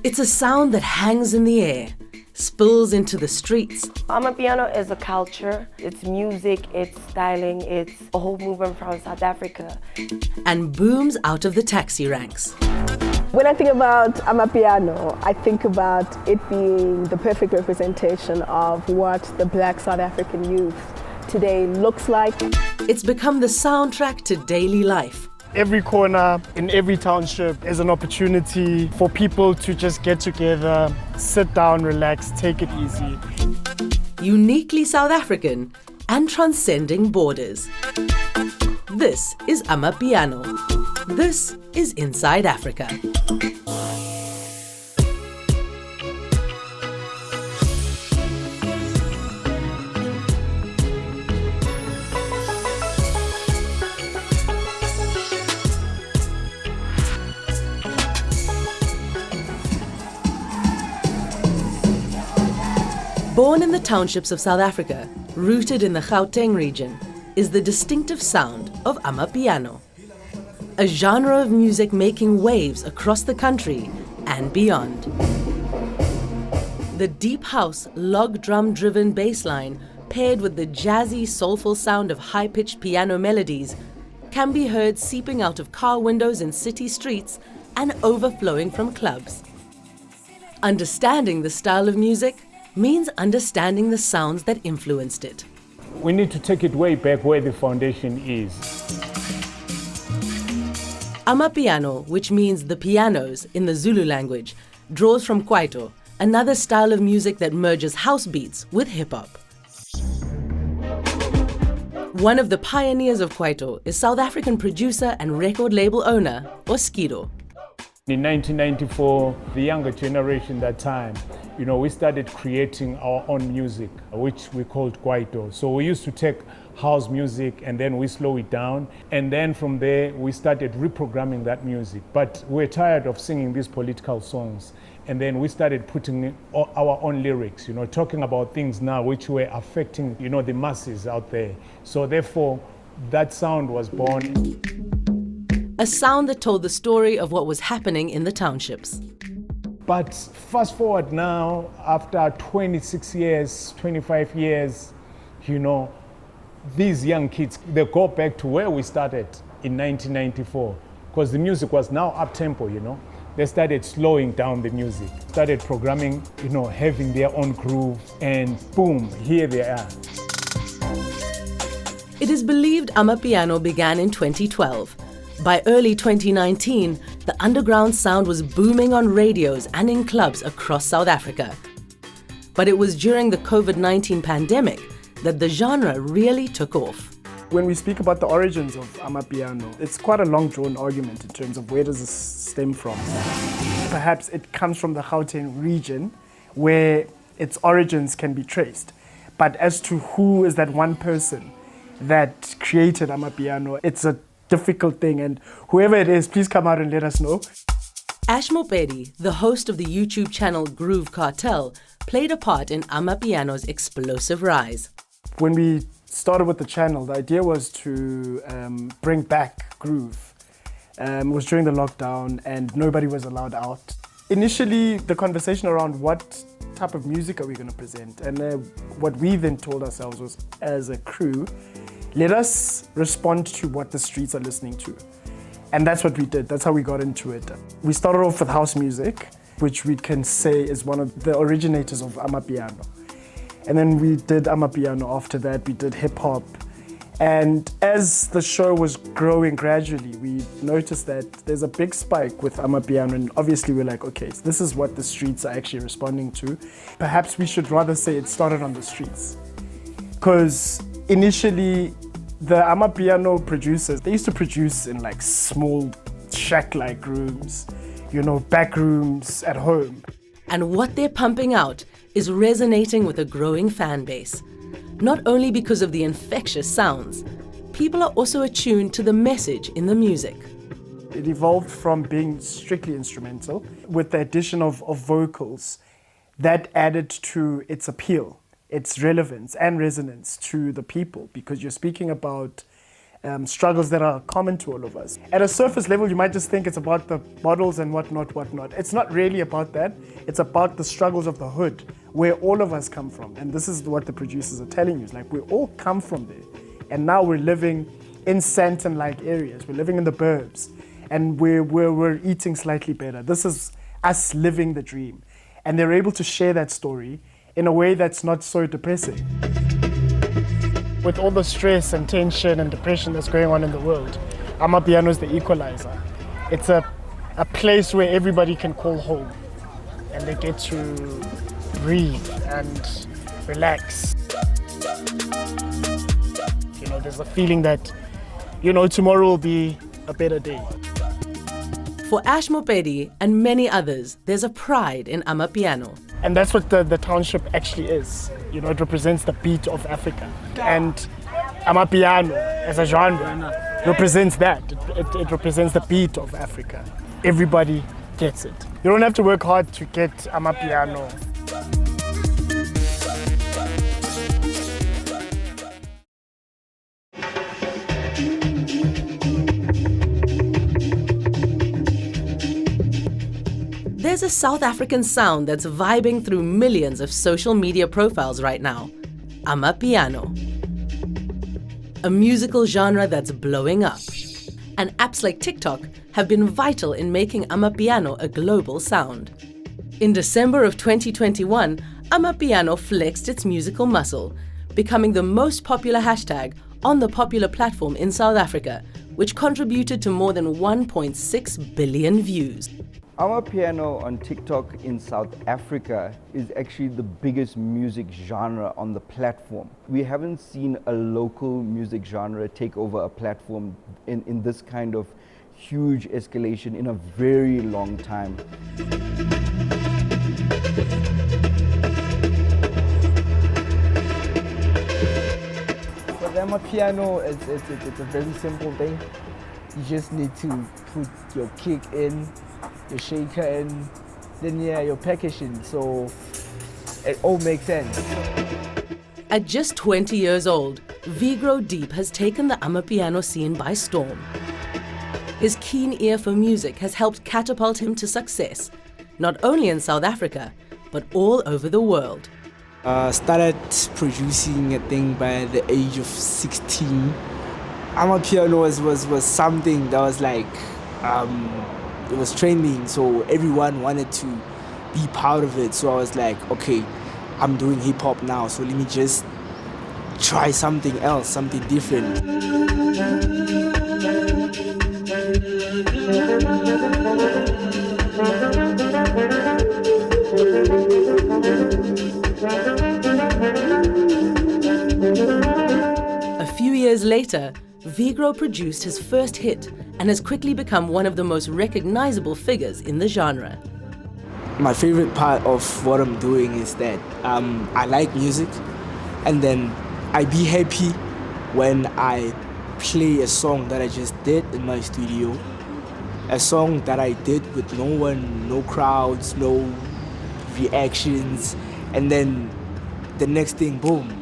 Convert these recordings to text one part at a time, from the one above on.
It's a sound that hangs in the air, spills into the streets. Amapiano is a culture, it's music, it's styling, it's a whole movement from South Africa. And booms out of the taxi ranks. When I think about Amapiano, I think about it being the perfect representation of what the Black South African youth today looks like. It's become the soundtrack to daily life. Every corner in every township is an opportunity for people to just get together, sit down, relax, take it easy. Uniquely South African and transcending borders. This is Amapiano. This is Inside Africa. Born in the townships of South Africa, rooted in the Gauteng region, is the distinctive sound of Amapiano, a genre of music making waves across the country and beyond. The deep house, log drum-driven bass line, paired with the jazzy, soulful sound of high-pitched piano melodies, can be heard seeping out of car windows in city streets and overflowing from clubs. Understanding the style of music means understanding the sounds that influenced it. We need to take it way back where the foundation is. Amapiano, which means the pianos in the Zulu language, draws from Kwaito, another style of music that merges house beats with hip-hop. One of the pioneers of Kwaito is South African producer and record label owner, Oskido. In 1994, the younger generation that time, we started creating our own music, which we called Kwaito. So we used to take house music and then we slow it down. And then from there, we started reprogramming that music. But we're tired of singing these political songs. And then we started putting in our own lyrics, talking about things now which were affecting, the masses out there. So therefore, that sound was born. A sound that told the story of what was happening in the townships. But fast forward now, after 26 years, 25 years, these young kids, they go back to where we started in 1994, because the music was now up-tempo, They started slowing down the music, started programming, having their own groove, and boom, here they are. It is believed Amapiano began in 2012. By early 2019, the underground sound was booming on radios and in clubs across South Africa. But it was during the COVID-19 pandemic that the genre really took off. When we speak about the origins of Amapiano, it's quite a long drawn argument in terms of where does this stem from. Perhaps it comes from the Gauteng region where its origins can be traced. But as to who is that one person that created Amapiano, it's a difficult thing, and whoever it is, please come out and let us know. Ashmopedi, the host of the YouTube channel Groove Cartel, played a part in Amapiano's explosive rise. When we started with the channel, the idea was to bring back groove. It was during the lockdown and nobody was allowed out. Initially, the conversation around what type of music are we going to present, and what we then told ourselves was, as a crew, let us respond to what the streets are listening to. And that's what we did. That's how we got into it. We started off with house music, which we can say is one of the originators of Amapiano. And then we did Amapiano after that. We did hip hop. And as the show was growing gradually, we noticed that there's a big spike with Amapiano. And obviously we're like, okay, so this is what the streets are actually responding to. Perhaps we should rather say it started on the streets. Because initially, the Amapiano producers, they used to produce in like small shack-like rooms, back rooms at home. And what they're pumping out is resonating with a growing fan base. Not only because of the infectious sounds, people are also attuned to the message in the music. It evolved from being strictly instrumental with the addition of vocals that added to its appeal, its relevance and resonance to the people, because you're speaking about struggles that are common to all of us. At a surface level, you might just think it's about the bottles and whatnot. It's not really about that. It's about the struggles of the hood, where all of us come from. And this is what the producers are telling you. It's like we all come from there. And now we're living in Sandton-like areas. We're living in the burbs. And we're eating slightly better. This is us living the dream. And they're able to share that story in a way that's not so depressing. With all the stress and tension and depression that's going on in the world, Amapiano is the equalizer. It's a place where everybody can call home and they get to breathe and relax. You know, there's a feeling that, you know, tomorrow will be a better day. For Ashmopedi and many others, there's a pride in Amapiano. And that's what the township actually is. You know, it represents the beat of Africa. And Amapiano, as a genre, represents that. It represents the beat of Africa. Everybody gets it. You don't have to work hard to get Amapiano. There's a South African sound that's vibing through millions of social media profiles right now. Amapiano. A musical genre that's blowing up. And apps like TikTok have been vital in making Amapiano a global sound. In December of 2021, Amapiano flexed its musical muscle, becoming the most popular hashtag on the popular platform in South Africa, which contributed to more than 1.6 billion views. Amapiano on TikTok in South Africa is actually the biggest music genre on the platform. We haven't seen a local music genre take over a platform in this kind of huge escalation in a very long time. For the Amapiano, it's a very simple thing. You just need to put your kick in, your shaker in, then your percussion, so it all makes sense. At just 20 years old, Vigro Deep has taken the Amapiano scene by storm. His keen ear for music has helped catapult him to success, not only in South Africa, but all over the world. Started producing a thing by the age of 16. Amapiano was something that was like, it was trending, so everyone wanted to be part of it. So I was like, okay, I'm doing hip hop now, so let me just try something else, something different. A few years later, Vigro produced his first hit and has quickly become one of the most recognizable figures in the genre. My favorite part of what I'm doing is that I like music, and then I be happy when I play a song that I just did in my studio, a song that I did with no one, no crowds, no reactions, and then the next thing, boom,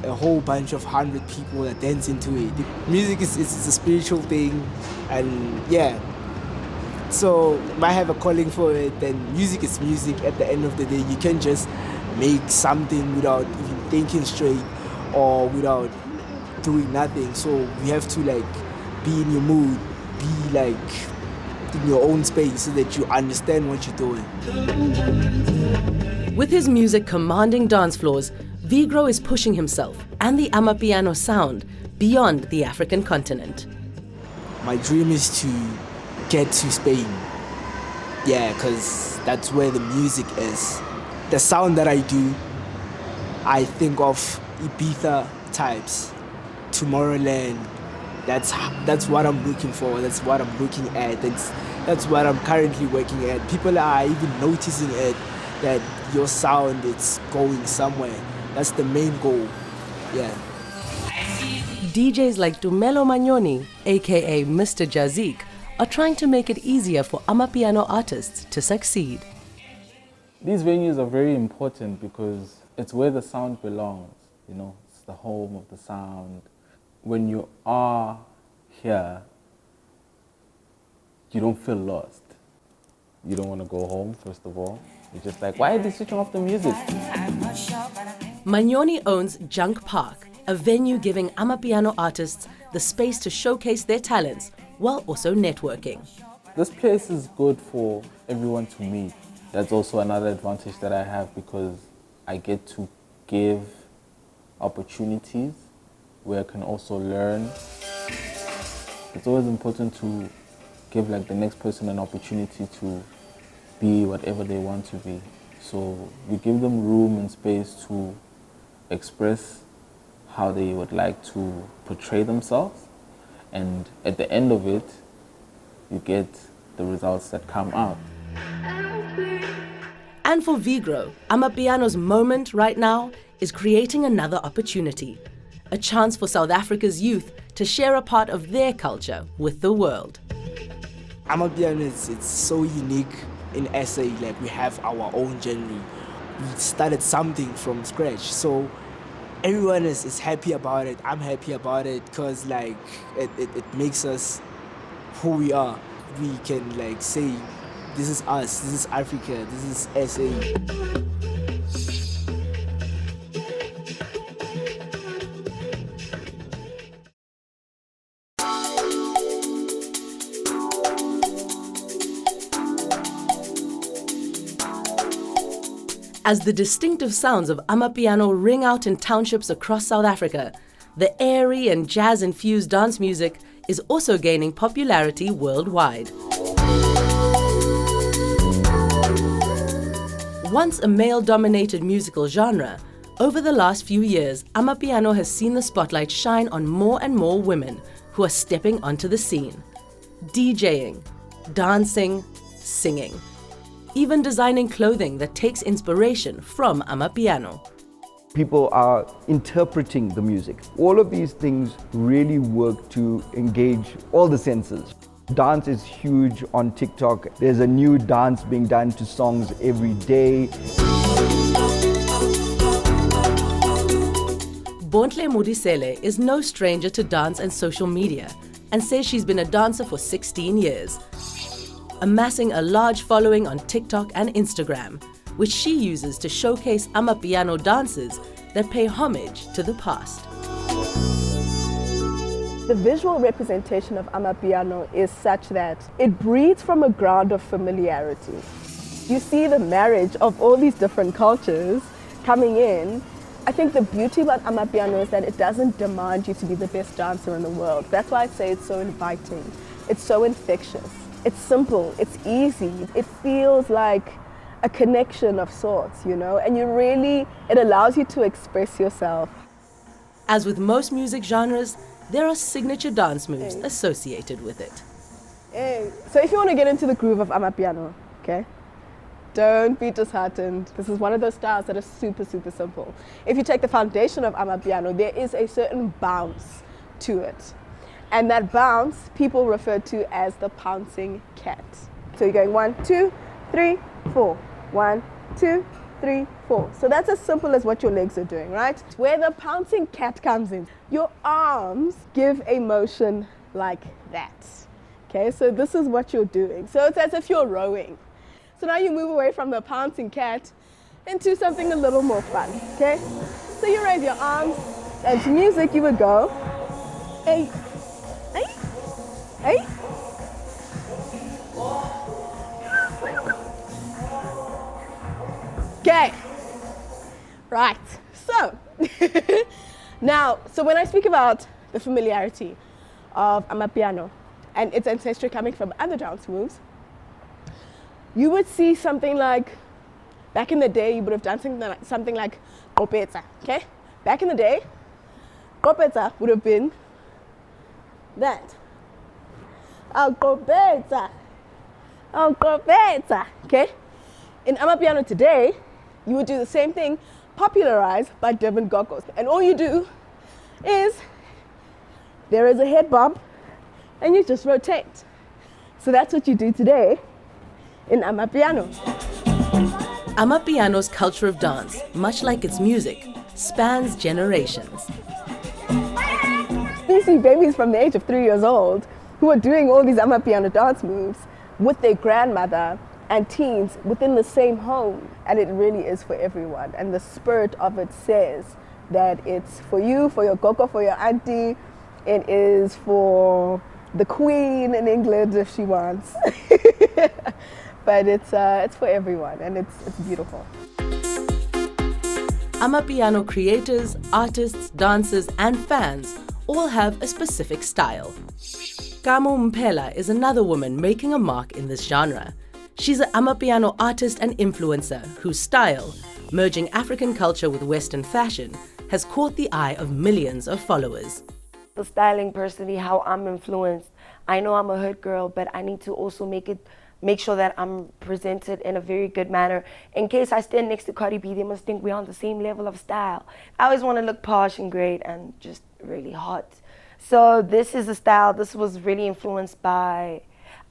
a whole bunch of 100 people that dance into it. Music is a spiritual thing, and yeah, so might have a calling for it. And music is music. At the end of the day, you can just make something without even thinking straight or without doing nothing. So you have to like be in your mood, be like in your own space so that you understand what you're doing. With his music commanding dance floors, Vigro is pushing himself and the Amapiano sound beyond the African continent. My dream is to get to Spain. Yeah, because that's where the music is. The sound that I do, I think of Ibiza types, Tomorrowland. That's what I'm looking for. That's what I'm looking at. That's what I'm currently working at. People are even noticing it, that your sound is going somewhere. That's the main goal. Yeah. DJs like Dumelo Magnoni, aka Mr. Jazik, are trying to make it easier for Amapiano artists to succeed. These venues are very important because it's where the sound belongs, you know, it's the home of the sound. when you are here, you don't feel lost. You don't want to go home, first of all. You're just like, why are they switching off the music? Manyoni owns Junk Park, a venue giving Amapiano artists the space to showcase their talents while also networking. This place is good for everyone to meet. That's also another advantage that I have because I get to give opportunities where I can also learn. It's always important to give like the next person an opportunity to be whatever they want to be. So we give them room and space to express how they would like to portray themselves. And at the end of it, you get the results that come out. And for Vigro, Amapiano's moment right now is creating another opportunity, a chance for South Africa's youth to share a part of their culture with the world. Amapiano it's so unique in SA, like we have our own genre. We started something from scratch, so everyone is happy about it. I'm happy about it because like it makes us who we are. We can like say, this is us, this is Africa, this is SA. As the distinctive sounds of Amapiano ring out in townships across South Africa, the airy and jazz-infused dance music is also gaining popularity worldwide. Once a male-dominated musical genre, over the last few years, Amapiano has seen the spotlight shine on more and more women who are stepping onto the scene, DJing, dancing, singing, even designing clothing that takes inspiration from Amapiano. People are interpreting the music. All of these things really work to engage all the senses. Dance is huge on TikTok. There's a new dance being done to songs every day. Bontle Modisele is no stranger to dance and social media and says she's been a dancer for 16 years, amassing a large following on TikTok and Instagram, which she uses to showcase Amapiano dances that pay homage to the past. The visual representation of Amapiano is such that it breeds from a ground of familiarity. You see the marriage of all these different cultures coming in. I think the beauty about Amapiano is that it doesn't demand you to be the best dancer in the world. That's why I say it's so inviting. It's so infectious. It's simple, it's easy. It feels like a connection of sorts, you know, and it allows you to express yourself. As with most music genres, there are signature dance moves associated with it. So if you want to get into the groove of Amapiano, okay, don't be disheartened. This is one of those styles that is super, super simple. If you take the foundation of Amapiano, there is a certain bounce to it. And that bounce, people refer to as the pouncing cat. So you're going 1, 2, 3, 4. 1, 2, 3, 4. So that's as simple as what your legs are doing, right? Where the pouncing cat comes in, your arms give a motion like that. Okay, so this is what you're doing. So it's as if you're rowing. So now you move away from the pouncing cat into something a little more fun, okay? So you raise your arms, and to music you would go, hey, hey, hey. Okay, right, so now, so when I speak about the familiarity of Amapiano and its ancestry coming from other dance moves, you would see something like, back in the day, you would have done something like Kopetsa, okay? Back in the day, Kopetsa would have been that. Kopetsa, okay? In Amapiano today, you would do the same thing, popularized by Durban Gokos. And all you do is, there is a head bump, and you just rotate. So that's what you do today in Amapiano. Amapiano's culture of dance, much like its music, spans generations. We see babies from the age of 3 years old who are doing all these Amapiano dance moves with their grandmother and teens within the same home. And it really is for everyone. And the spirit of it says that it's for you, for your gogo, for your auntie. It is for the queen in England if she wants. But it's for everyone, and it's beautiful. Amapiano creators, artists, dancers, and fans all have a specific style. Kamo Mpela is another woman making a mark in this genre. She's an Amapiano artist and influencer whose style, merging African culture with Western fashion, has caught the eye of millions of followers. The styling personally, how I'm influenced. I know I'm a hood girl, but I need to also make sure that I'm presented in a very good manner. In case I stand next to Cardi B, they must think we're on the same level of style. I always want to look posh and great and just really hot. So this is a style, this was really influenced by,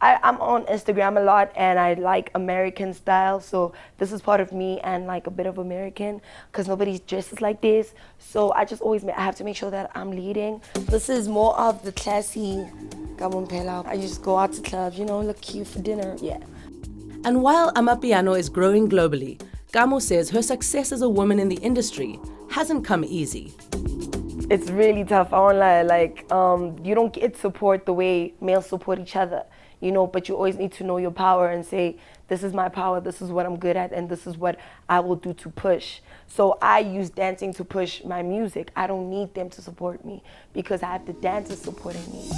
I'm on Instagram a lot and I like American style. So this is part of me and like a bit of American because nobody dresses like this. So I just always, I have to make sure that I'm leading. This is more of the classy Gamumpela. I just go out to clubs, you know, look cute for dinner, yeah. And while Amapiano is growing globally, Gamo says her success as a woman in the industry hasn't come easy. It's really tough, I won't lie. Like, you don't get support the way males support each other, you know, but you always need to know your power and say, this is my power, this is what I'm good at, and this is what I will do to push. So I use dancing to push my music. I don't need them to support me because I have the dancers supporting me.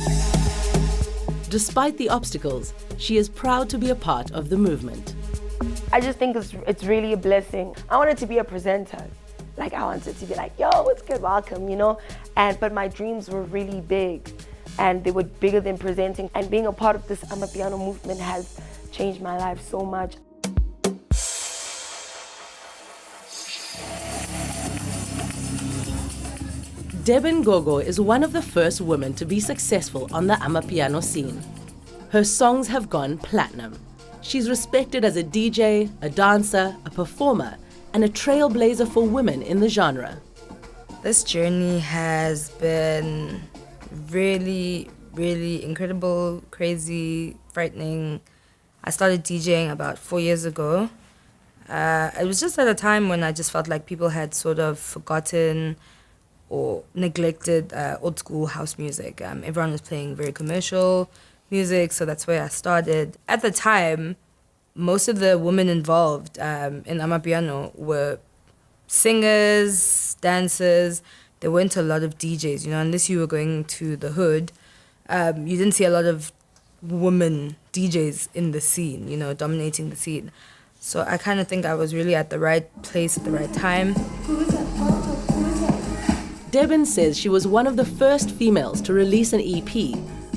Despite the obstacles, she is proud to be a part of the movement. I just think it's really a blessing. I wanted to be a presenter. Like I wanted to be like, yo, what's good, welcome, you know? But my dreams were really big and they were bigger than presenting. And being a part of this Amapiano movement has changed my life so much. Deben Gogo is one of the first women to be successful on the Amapiano scene. Her songs have gone platinum. She's respected as a DJ, a dancer, a performer, and a trailblazer for women in the genre. This journey has been really, really incredible, crazy, frightening. I started DJing about 4 years ago. It was just at a time when I just felt like people had sort of forgotten or neglected old school house music. Everyone was playing very commercial music, so that's where I started. At the time, most of the women involved in Amapiano were singers, dancers. There weren't a lot of DJs, you know, unless you were going to the hood. You didn't see a lot of women DJs in the scene, you know, dominating the scene. So I kind of think I was really at the right place at the right time. Deben says she was one of the first females to release an EP,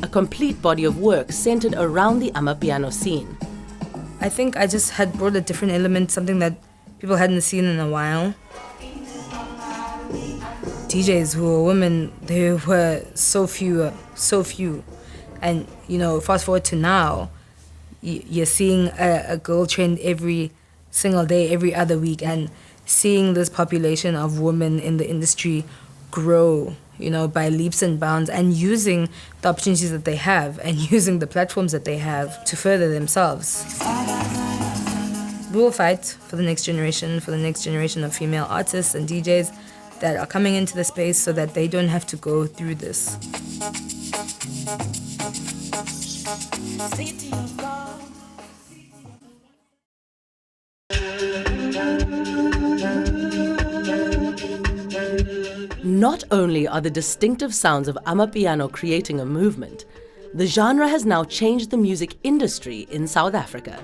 a complete body of work centered around the Amapiano scene. I think I just had brought a different element, something that people hadn't seen in a while. DJs who were women, they were so few. And, you know, fast forward to now, you're seeing a girl trend every single day, every other week, and seeing this population of women in the industry grow, you know, by leaps and bounds, and using the opportunities that they have and using the platforms that they have to further themselves. We will fight for the next generation of female artists and DJs that are coming into the space so that they don't have to go through this. Not only are the distinctive sounds of Amapiano creating a movement, the genre has now changed the music industry in South Africa.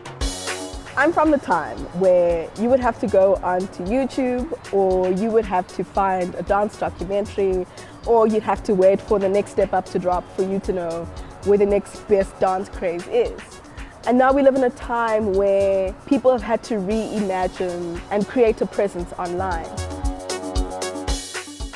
I'm from the time where you would have to go onto YouTube, or you would have to find a dance documentary, or you'd have to wait for the next step up to drop for you to know where the next best dance craze is. And now we live in a time where people have had to reimagine and create a presence online.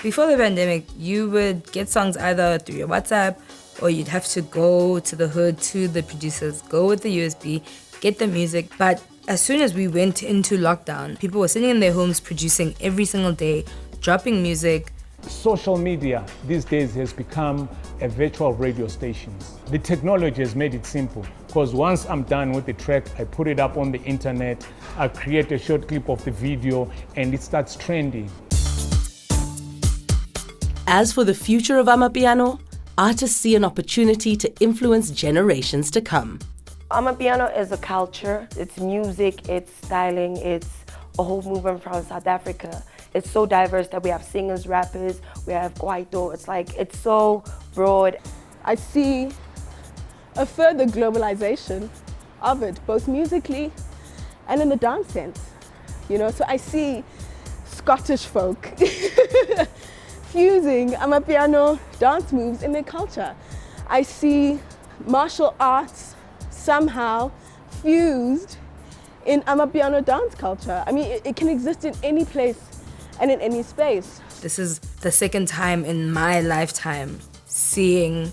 Before the pandemic, you would get songs either through your WhatsApp, or you'd have to go to the hood, to the producers, go with the USB, get the music. But as soon as we went into lockdown, people were sitting in their homes producing every single day, dropping music, Social media these days has become a virtual radio station. The technology has made it simple because once I'm done with the track, I put it up on the internet, I create a short clip of the video, and it starts trending. As for the future of Amapiano, artists see an opportunity to influence generations to come. Amapiano is a culture, it's music, it's styling, it's a whole movement from South Africa. It's so diverse that we have singers, rappers, we have Kwaito. It's so broad. I see a further globalization of it, both musically and in the dance sense. So I see Scottish folk fusing Amapiano dance moves in their culture. I see martial arts somehow fused in Amapiano dance culture. I mean, it can exist in any place and in any space. This is the second time in my lifetime seeing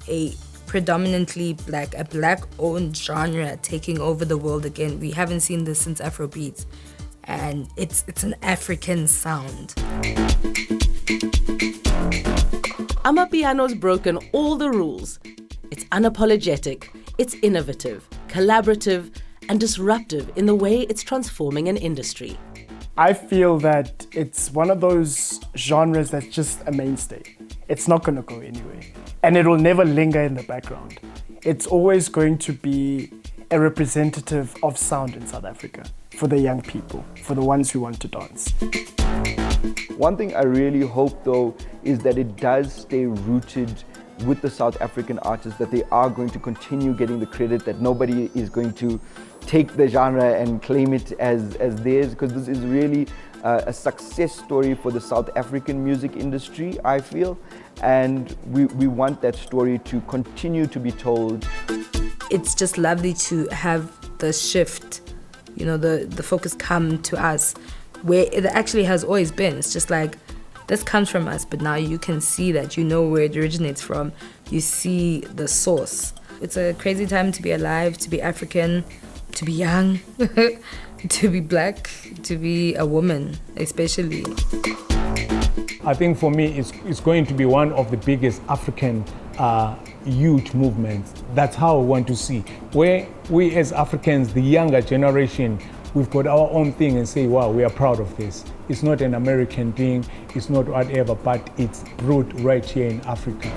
a predominantly a black-owned genre taking over the world again. We haven't seen this since Afrobeats, and it's an African sound. Amapiano's broken all the rules. It's unapologetic, it's innovative, collaborative, and disruptive in the way it's transforming an industry. I feel that it's one of those genres that's just a mainstay. It's not going to go anywhere. And it will never linger in the background. It's always going to be a representative of sound in South Africa for the young people, for the ones who want to dance. One thing I really hope though is that it does stay rooted with the South African artists, that they are going to continue getting the credit, that nobody is going to take the genre and claim it as theirs, because this is really a success story for the South African music industry, I feel, and we want that story to continue to be told. It's just lovely to have the shift, the focus come to us, where it actually has always been. It's just like, this comes from us, but now you can see that, where it originates from. You see the source. It's a crazy time to be alive, to be African, to be young, to be black, to be a woman, especially. I think for me, it's going to be one of the biggest African youth movements. That's how I want to see. Where we as Africans, the younger generation, we've got our own thing and say, wow, we are proud of this. It's not an American thing, it's not whatever, but it's brewed right here in Africa.